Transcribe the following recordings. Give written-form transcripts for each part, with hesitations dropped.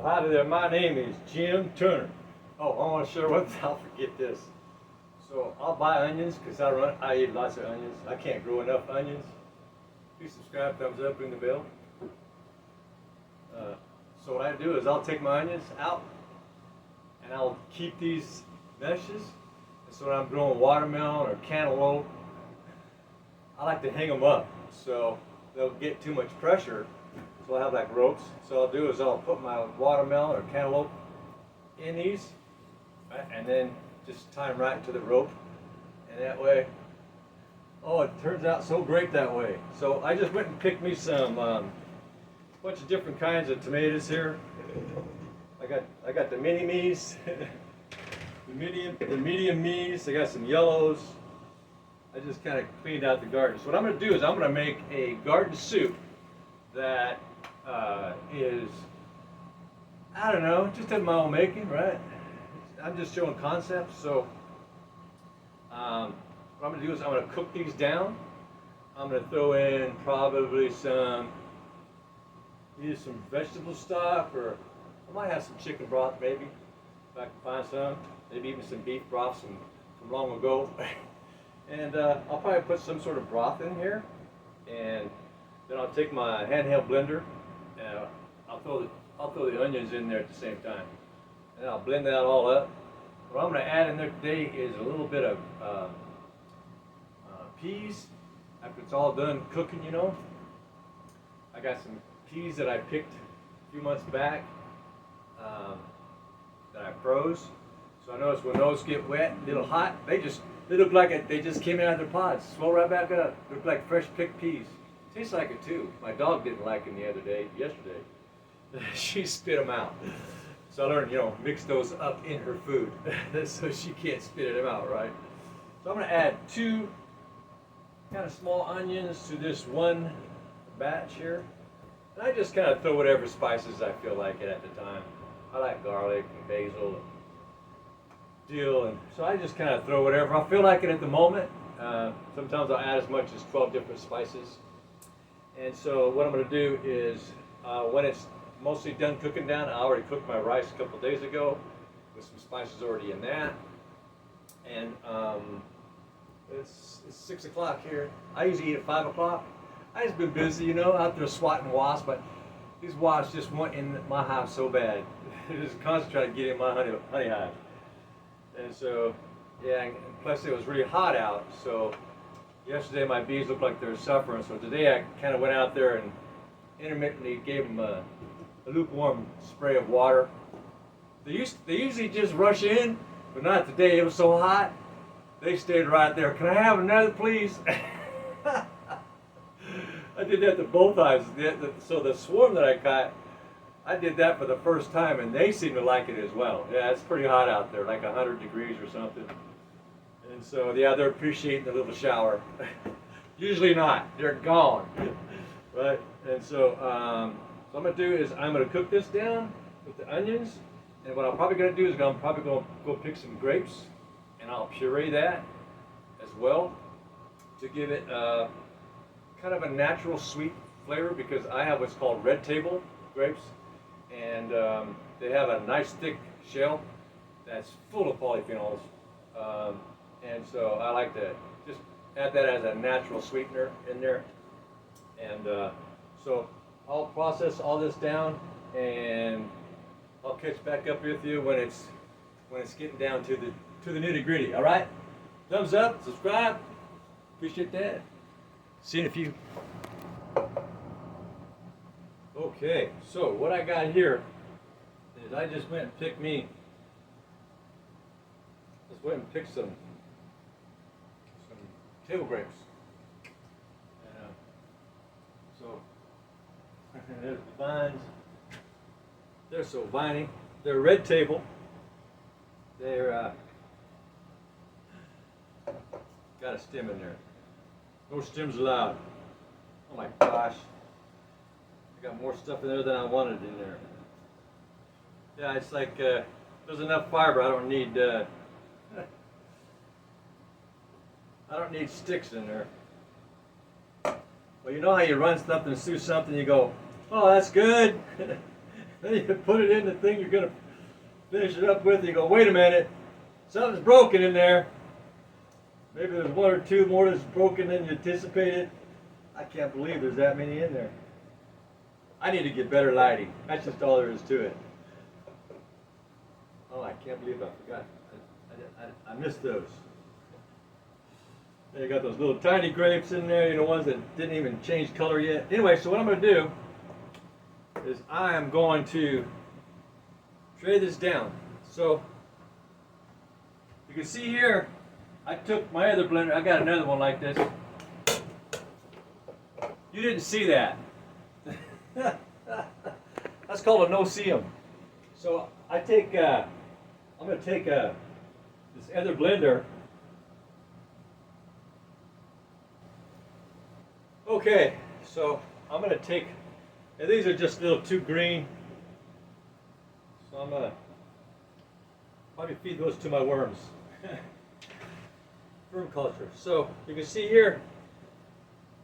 Hi there, my name is Jim Turner. Oh, I want to share one thing, I'll forget this. So I'll buy onions because I eat lots of onions. I can't grow enough onions. Please subscribe, thumbs up, ring the bell. So what I do is I'll take my onions out and I'll keep these meshes. And so when I'm growing watermelon or cantaloupe, I like to hang them up so they'll get too much pressure. So I'll have like ropes. So I'll do is I'll put my watermelon or cantaloupe in these, right, and then just tie them right to the rope, and that way, oh, it turns out so great that way. So I just went and picked me some bunch of different kinds of tomatoes here. I got the mini me's, the medium me's. I got some yellows. I just kind of cleaned out the garden. So what I'm going to do is I'm going to make a garden soup that is, I don't know, just in my own making, right? I'm just showing concepts. So what I'm going to do is I'm going to cook these down. I'm going to throw in probably either some vegetable stock, or I might have some chicken broth maybe, if I can find some. Maybe even some beef broth from long ago. And I'll probably put some sort of broth in here, and then I'll take my handheld blender and I'll throw the onions in there at the same time, and I'll blend that all up. What I'm going to add in there today is a little bit of peas. After it's all done cooking, you know, I got some peas that I picked a few months back that I froze. So I noticed when those get wet, a little hot, they look like they just came out of their pods, swell right back up. Look like fresh picked peas. Tastes like it too. My dog didn't like them yesterday. She spit them out. So I learned, you know, mix those up in her food so she can't spit them out, right? So I'm going to add 2 kind of small onions to this one batch here. And I just kind of throw whatever spices I feel like it at the time. I like garlic and basil and dill, and so I just kind of throw whatever I feel like it at the moment. Sometimes I'll add as much as 12 different spices. And so what I'm going to do is when it's mostly done cooking down, I already cooked my rice a couple days ago with some spices already in that. And it's 6 o'clock here. I usually eat at 5 o'clock. I've just been busy, you know, out there swatting wasps, but these wasps just want in my hive so bad. They're just constantly trying to get in my honey hive. And so, yeah, and plus it was really hot out, so yesterday my bees looked like they were suffering. So today I kind of went out there and intermittently gave them a lukewarm spray of water. They usually just rush in, but not today. It was so hot. They stayed right there. Can I have another, please? I did that to both hives. So the swarm that I caught, I did that for the first time, and they seem to like it as well. Yeah, it's pretty hot out there, like 100 degrees or something. And so, yeah, they're appreciating the little shower. Usually not. They're gone. Right? And so, what I'm going to do is I'm going to cook this down with the onions. And what I'm probably going to do is I'm probably going to go pick some grapes, and I'll puree that as well to give it kind of a natural sweet flavor, because I have what's called red table grapes, and they have a nice thick shell that's full of polyphenols, and so I like to just add that as a natural sweetener in there. And so I'll process all this down, and I'll catch back up with you when it's getting down to the nitty gritty. All right, thumbs up, subscribe, appreciate that. See you in a few. Okay, so what I got here is I just went and picked some table grapes. So there's the vines. They're so viney. They're red table. They're got a stem in there. No stems allowed. Oh my gosh. I got more stuff in there than I wanted in there. Yeah, it's like there's enough fiber. I don't need sticks in there. Well, you know how you run something through something, you go, oh, that's good. Then you put it in the thing you're gonna finish it up with. You go, wait a minute, something's broken in there. Maybe there's one or two more that's broken than you anticipated. I can't believe there's that many in there. I need to get better lighting. That's just all there is to it. Oh, I can't believe I forgot. I missed those. Then you got those little tiny grapes in there, you know, ones that didn't even change color yet. Anyway, so what I'm going to do is I am going to tray this down. So you can see here, I took my other blender, I got another one like this. You didn't see that. That's called a no-see-em. So I take, I'm going to take this other blender. Okay, so I'm going to take, and these are just a little too green. So I'm going to probably feed those to my worms. Worm culture. So you can see here,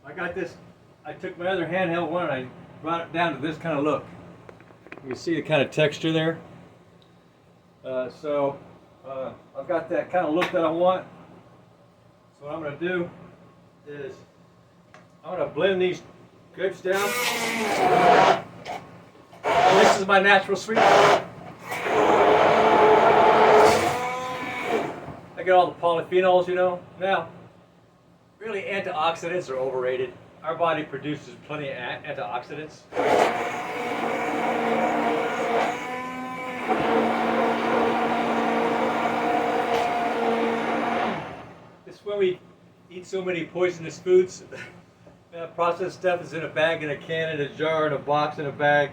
I got this, I took my other handheld one and I brought it down to this kind of look. You can see the kind of texture there. I've got that kind of look that I want. So what I'm going to do is I'm going to blend these grapes down. And this is my natural sweetener. I get all the polyphenols, you know. Now, really antioxidants are overrated. Our body produces plenty of antioxidants. It's when we eat so many poisonous foods. Processed stuff is in a bag, in a can, in a jar, in a box, in a bag.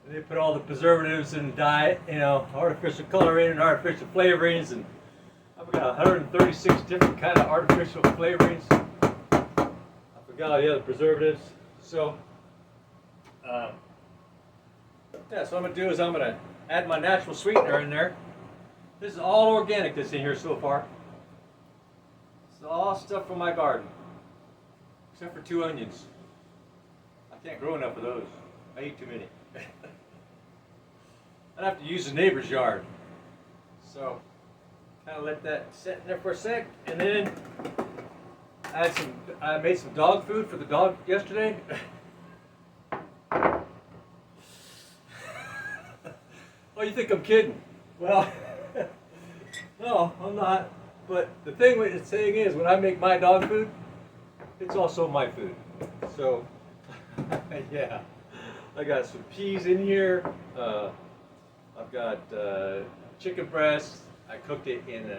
And they put all the preservatives in diet, you know, artificial coloring and artificial flavorings, and I've got 136 different kind of artificial flavorings. I forgot all the other preservatives. So, yeah, so what I'm going to do is I'm going to add my natural sweetener in there. This is all organic that's in here so far. It's all stuff from my garden. Except for 2 onions. I can't grow enough of those. I eat too many. I'd have to use the neighbor's yard. So, kind of let that sit in there for a sec, and then I made some dog food for the dog yesterday. Oh, you think I'm kidding? Well, no, I'm not. But the thing is, when I make my dog food, it's also my food. So, yeah, I got some peas in here. I've got chicken breast. I cooked it in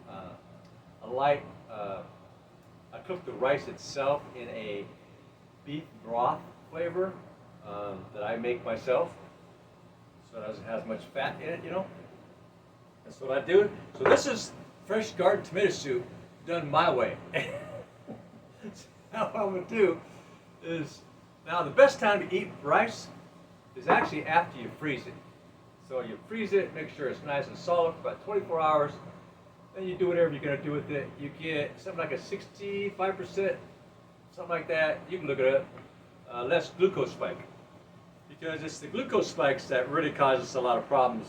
a light. I cooked the rice itself in a beef broth flavor that I make myself, so it doesn't have much fat in it, you know. That's what I do. So this is fresh garden tomato soup done my way. Now what I'm going to do is, now the best time to eat rice is actually after you freeze it. So you freeze it, make sure it's nice and solid for about 24 hours. Then you do whatever you're going to do with it. You get something like a 65%, something like that. You can look it up. Less glucose spike. Because it's the glucose spikes that really causes a lot of problems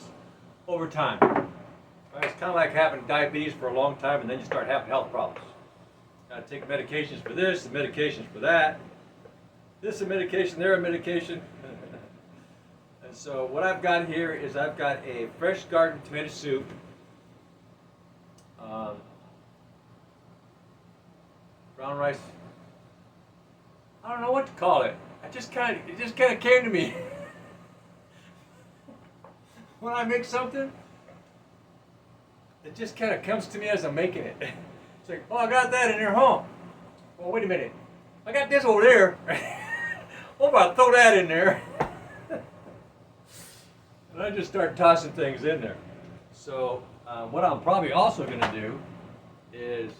over time. Right? It's kind of like having diabetes for a long time and then you start having health problems. Got to take medications for this and medications for that. This is a medication, there a medication. And so what I've got here is I've got a fresh garden tomato soup. Brown rice. I don't know what to call it. It just kind of came to me. When I make something, it just kind of comes to me as I'm making it. It's like, oh, I got that in there, huh? Well, wait a minute. I got this over there. What about throw that in there? And I just start tossing things in there. So what I'm probably also going to do is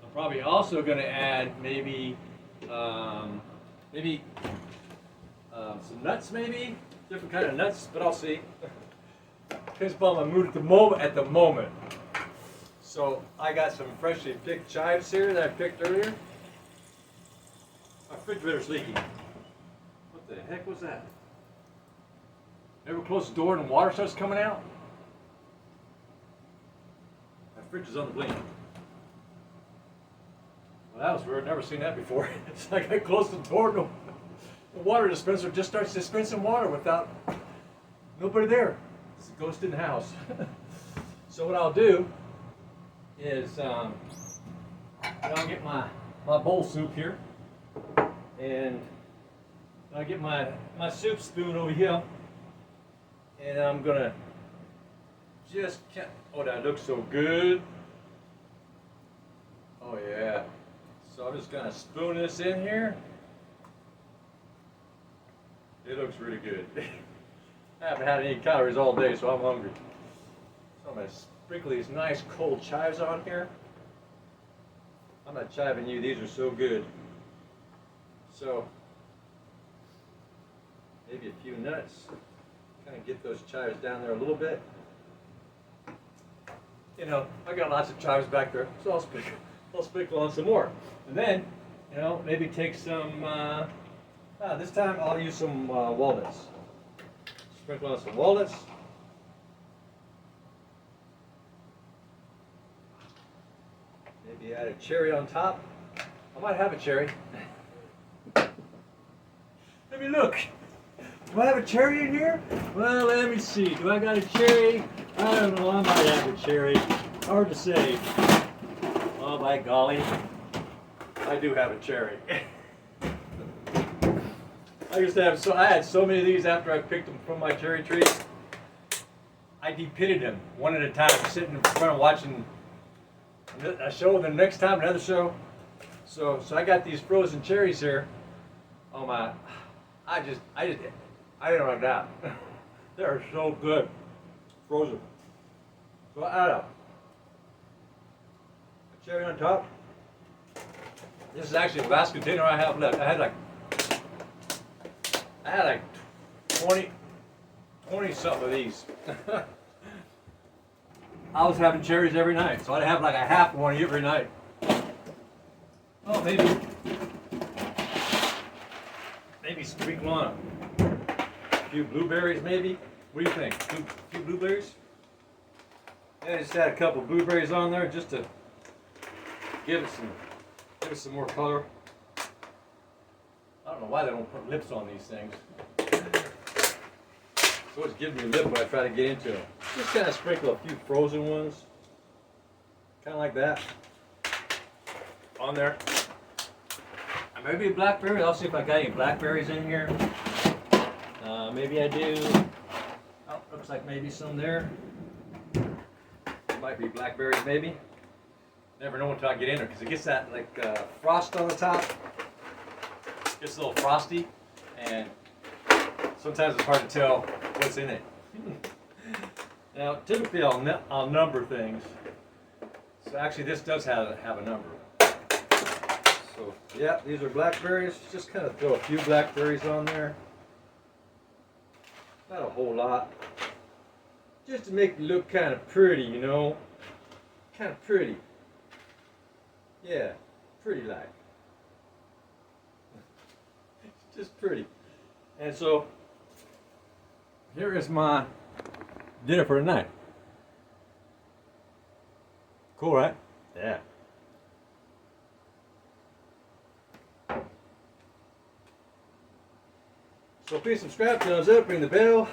I'm probably also going to add maybe some nuts, maybe different kind of nuts, but I'll see. Depends upon my mood at the moment. So I got some freshly picked chives here that I picked earlier. My refrigerator's leaking. What the heck was that? Ever close the door and the water starts coming out? That fridge is on the blink. Well, that was weird. Never seen that before. It's like I closed the door and the water dispenser just starts dispensing water without nobody there. It's a ghost in the house. So what I'll do is I'll get my bowl soup here, and I'll get my soup spoon over here, and I'm gonna just oh, that looks so good. Oh yeah. So I'm just gonna spoon this in here. It looks really good. I haven't had any calories all day, so I'm hungry. So I'm gonna sprinkle these nice cold chives on here. I'm not chiving you, these are so good. So, maybe a few nuts. Kind of get those chives down there a little bit. You know, I got lots of chives back there, so I'll sprinkle on some more. And then, you know, maybe take some, this time I'll use some walnuts. Sprinkle on some walnuts. Maybe add a cherry on top. I might have a cherry. Let me look. Do I have a cherry in here? Well, let me see. Do I got a cherry? I don't know. I might have a cherry. Hard to say. Oh, by golly. I do have a cherry. I had so many of these after I picked them from my cherry tree. I depitted them one at a time, sitting in front of watching a show, then the next time another show. So I got these frozen cherries here. Oh my, I didn't run out. They're so good, frozen. So I add a cherry on top. This is actually the last container I have left. I had like 20 something of these. I was having cherries every night, so I'd have like a half one every night. Oh, maybe sprinkle on a few blueberries, maybe. What do you think? A few blueberries? Yeah, I just add a couple blueberries on there just to give it some more color. I don't know why they don't put lips on these things. So it's giving me a lip when I try to get into them. Just kind of sprinkle a few frozen ones, kind of like that, on there. And maybe blackberry. I'll see if I got any blackberries in here. Maybe I do. Oh, looks like maybe some there. Might be blackberries, maybe. Never know until I get in there, because it gets that like frost on the top. Gets a little frosty, and sometimes it's hard to tell what's in it. Now, typically I'll number things. So actually, this does have a number. So yeah, these are blackberries. Just kind of throw a few blackberries on there. Not a whole lot. Just to make it look kind of pretty, you know. Kind of pretty. Yeah, pretty like. Just pretty. And so, here is my dinner for tonight. Cool, right? Yeah. So please subscribe, thumbs up, ring the bell,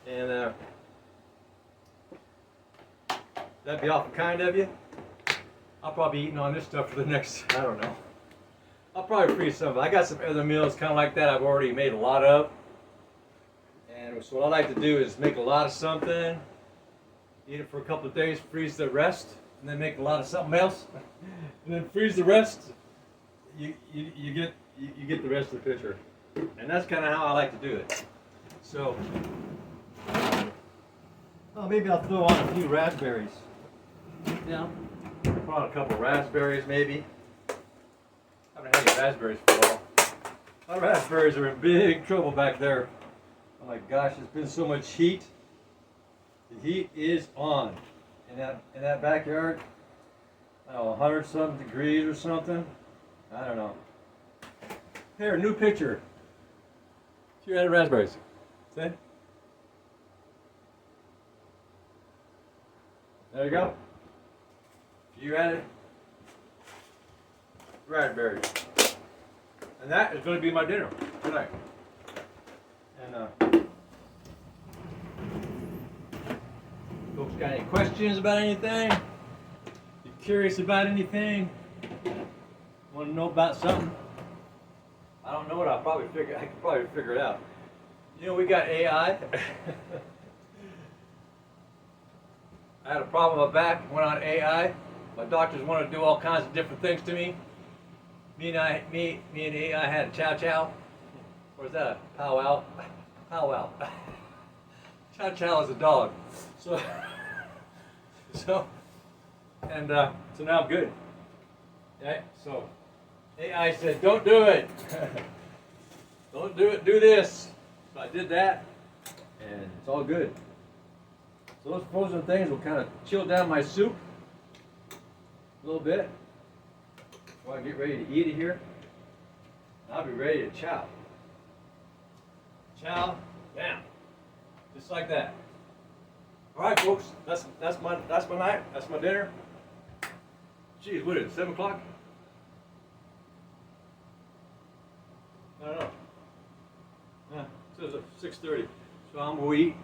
and that'd be awful kind of you. I'll probably be eating on this stuff for the next, I don't know. I'll probably freeze some of it. I got some other meals kind of like that I've already made a lot of. And so what I like to do is make a lot of something, eat it for a couple of days, freeze the rest, and then make a lot of something else, and then freeze the rest. You get the rest of the picture. And that's kind of how I like to do it. So, well, maybe I'll throw on a few raspberries. Yeah, throw on a couple raspberries maybe. I haven't had any raspberries for a while. My raspberries are in big trouble back there. Oh my gosh, there's been so much heat. The heat is on in that backyard. I don't know, 100 something degrees or something. I don't know. Here, new picture. 2 raspberries. See? There you go. You added raspberries. And that is going to be my dinner tonight. And folks got any questions about anything? You curious about anything? Want to know about something? I don't know it. I can probably figure it out. You know, we got AI. I had a problem with my back, went on AI. My doctors wanted to do all kinds of different things to me. Me and AI had a chow. Or is that a powwow? Powwow. Chow is a dog. So now I'm good. Okay, so AI said, don't do it. Don't do it, do this. So I did that, and it's all good. So those frozen things will kind of chill down my soup a little bit before I get ready to eat it here. I'll be ready to chow. Chow, bam, just like that. All right, folks, that's my night. That's my dinner. Geez, what is it? 7 o'clock? I don't know. Yeah, it says 6:30. So I'm gonna eat.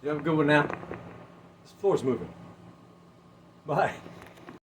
You have a good one now. This floor's moving. Bye.